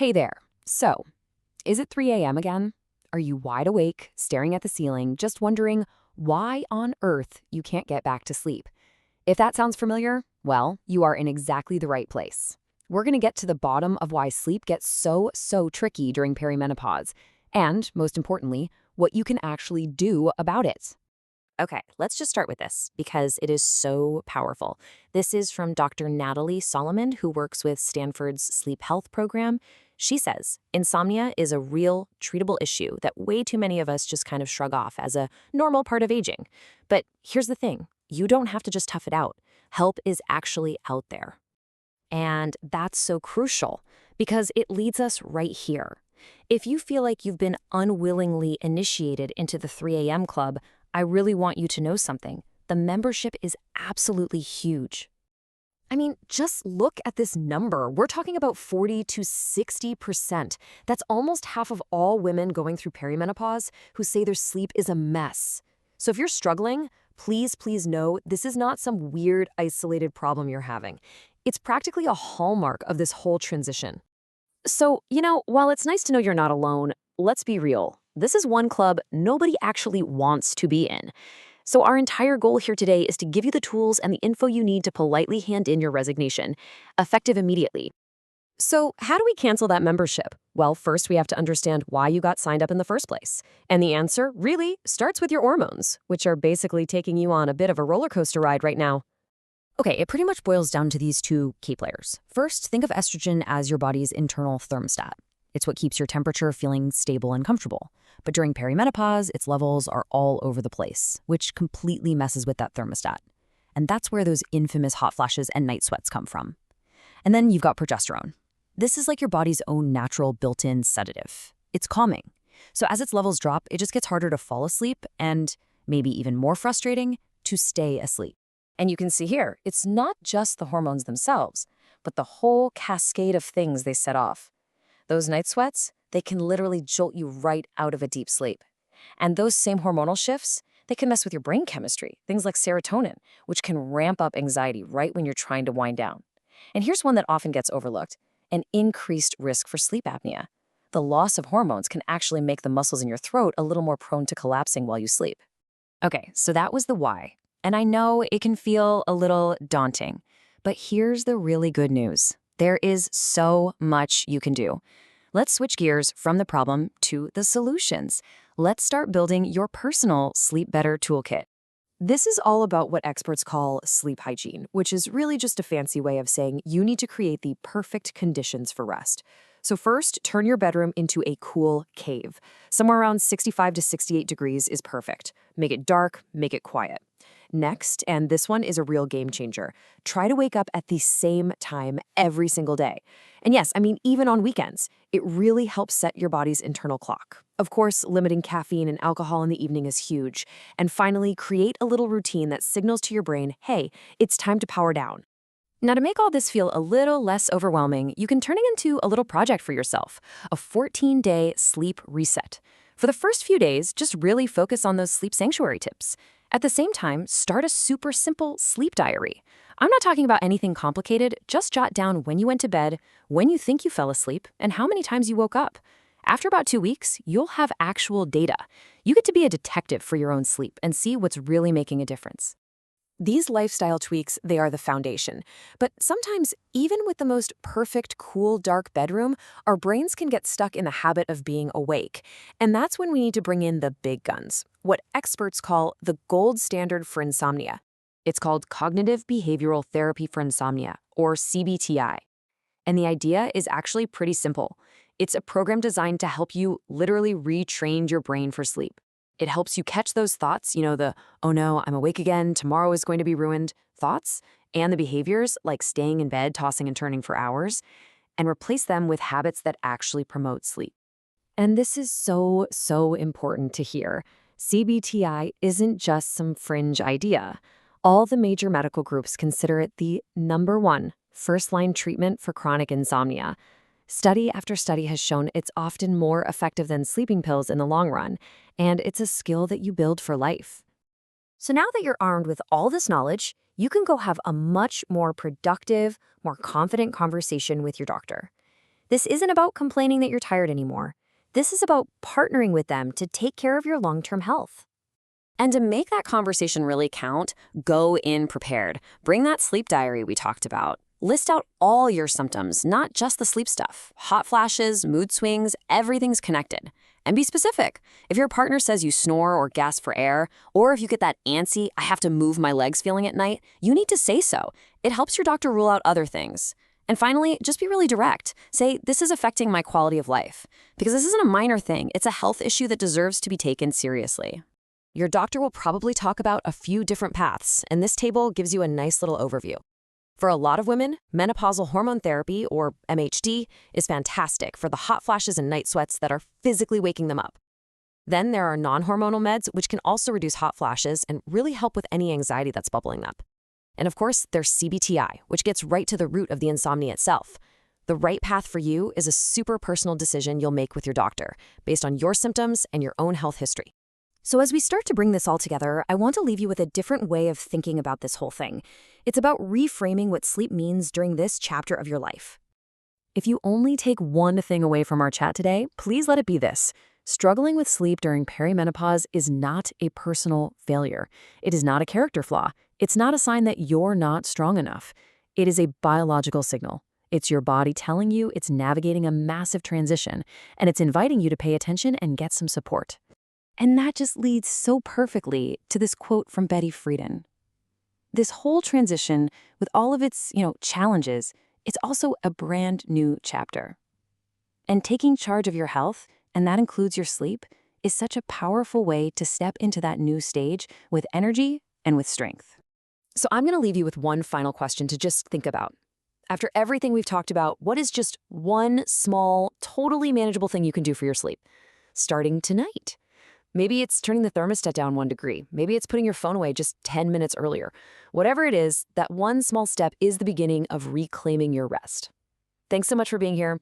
Hey there. So, is it 3 a.m. again? Are you wide awake, staring at the ceiling, just wondering why on earth you can't get back to sleep? If that sounds familiar, well, you are in exactly the right place. We're going to get to the bottom of why sleep gets so tricky during perimenopause, and, most importantly, what you can actually do about it. Okay, let's just start with this because it is so powerful. This is from Dr. Natalie Solomon, who works with Stanford's sleep health program. She says insomnia is a real, treatable issue that way too many of us just kind of shrug off as a normal part of aging. But here's the thing, you don't have to just tough it out. Help is actually out there. And that's so crucial because it leads us right here. If you feel like you've been unwillingly initiated into the 3 a.m. club, I really want you to know something. The membership is absolutely huge. I mean, just look at this number. We're talking about 40 to 60%. That's almost half of all women going through perimenopause who say their sleep is a mess. So if you're struggling, please know this is not some weird, isolated problem you're having. It's practically a hallmark of this whole transition. So, while it's nice to know you're not alone, let's be real. This is one club nobody actually wants to be in. So our entire goal here today is to give you the tools and the info you need to politely hand in your resignation, effective immediately. So how do we cancel that membership? Well, first we have to understand why you got signed up in the first place. And the answer really starts with your hormones, which are basically taking you on a bit of a roller coaster ride right now. Okay, it pretty much boils down to these two key players. First, think of estrogen as your body's internal thermostat. It's what keeps your temperature feeling stable and comfortable. But during perimenopause, its levels are all over the place, which completely messes with that thermostat. And that's where those infamous hot flashes and night sweats come from. And then you've got progesterone. This is like your body's own natural built-in sedative. It's calming. So as its levels drop, it just gets harder to fall asleep and, maybe even more frustrating, to stay asleep. And you can see here, it's not just the hormones themselves, but the whole cascade of things they set off. Those night sweats, they can literally jolt you right out of a deep sleep. And those same hormonal shifts, they can mess with your brain chemistry, things like serotonin, which can ramp up anxiety right when you're trying to wind down. And here's one that often gets overlooked, an increased risk for sleep apnea. The loss of hormones can actually make the muscles in your throat a little more prone to collapsing while you sleep. Okay, so that was the why. And I know it can feel a little daunting, but here's the really good news. There is so much you can do. Let's switch gears from the problem to the solutions. Let's start building your personal Sleep Better toolkit. This is all about what experts call sleep hygiene, which is really just a fancy way of saying you need to create the perfect conditions for rest. So first, turn your bedroom into a cool cave. Somewhere around 65 to 68 degrees is perfect. Make it dark, make it quiet. Next, and this one is a real game changer, try to wake up at the same time every single day. And yes, even on weekends, it really helps set your body's internal clock. Of course, limiting caffeine and alcohol in the evening is huge. And finally, create a little routine that signals to your brain, hey, it's time to power down. Now, to make all this feel a little less overwhelming, you can turn it into a little project for yourself, a 14-day sleep reset. For the first few days, just really focus on those sleep sanctuary tips. At the same time, start a super simple sleep diary. I'm not talking about anything complicated, just jot down when you went to bed, when you think you fell asleep, and how many times you woke up. After about 2 weeks, you'll have actual data. You get to be a detective for your own sleep and see what's really making a difference. These lifestyle tweaks, they are the foundation. But sometimes, even with the most perfect, cool, dark bedroom, our brains can get stuck in the habit of being awake. And that's when we need to bring in the big guns, what experts call the gold standard for insomnia. It's called Cognitive Behavioral Therapy for Insomnia, or CBT-I. And the idea is actually pretty simple. It's a program designed to help you literally retrain your brain for sleep. It helps you catch those thoughts, the, oh no, I'm awake again, tomorrow is going to be ruined, thoughts, and the behaviors like staying in bed, tossing and turning for hours, and replace them with habits that actually promote sleep. And this is so important to hear. CBT-I isn't just some fringe idea. All the major medical groups consider it the #1 first-line treatment for chronic insomnia. Study after study has shown it's often more effective than sleeping pills in the long run, and it's a skill that you build for life. So now that you're armed with all this knowledge, you can go have a much more productive, more confident conversation with your doctor. This isn't about complaining that you're tired anymore. This is about partnering with them to take care of your long-term health. And to make that conversation really count, go in prepared. Bring that sleep diary we talked about. List out all your symptoms, not just the sleep stuff. Hot flashes, mood swings, everything's connected. And be specific. If your partner says you snore or gasp for air, or if you get that antsy, I have to move my legs feeling at night, you need to say so. It helps your doctor rule out other things. And finally, just be really direct. Say, this is affecting my quality of life. Because this isn't a minor thing, it's a health issue that deserves to be taken seriously. Your doctor will probably talk about a few different paths, and this table gives you a nice little overview. For a lot of women, menopausal hormone therapy, or MHT, is fantastic for the hot flashes and night sweats that are physically waking them up. Then there are non-hormonal meds, which can also reduce hot flashes and really help with any anxiety that's bubbling up. And of course, there's CBT-I, which gets right to the root of the insomnia itself. The right path for you is a super personal decision you'll make with your doctor, based on your symptoms and your own health history. So as we start to bring this all together, I want to leave you with a different way of thinking about this whole thing. It's about reframing what sleep means during this chapter of your life. If you only take one thing away from our chat today, please let it be this. Struggling with sleep during perimenopause is not a personal failure. It is not a character flaw. It's not a sign that you're not strong enough. It is a biological signal. It's your body telling you it's navigating a massive transition, and it's inviting you to pay attention and get some support. And that just leads so perfectly to this quote from Betty Friedan. This whole transition, with all of its, challenges, it's also a brand new chapter. And taking charge of your health, and that includes your sleep, is such a powerful way to step into that new stage with energy and with strength. So I'm going to leave you with one final question to just think about. After everything we've talked about, what is just one small, totally manageable thing you can do for your sleep? Starting tonight. Maybe it's turning the thermostat down 1 degree. Maybe it's putting your phone away just 10 minutes earlier. Whatever it is, that one small step is the beginning of reclaiming your rest. Thanks so much for being here.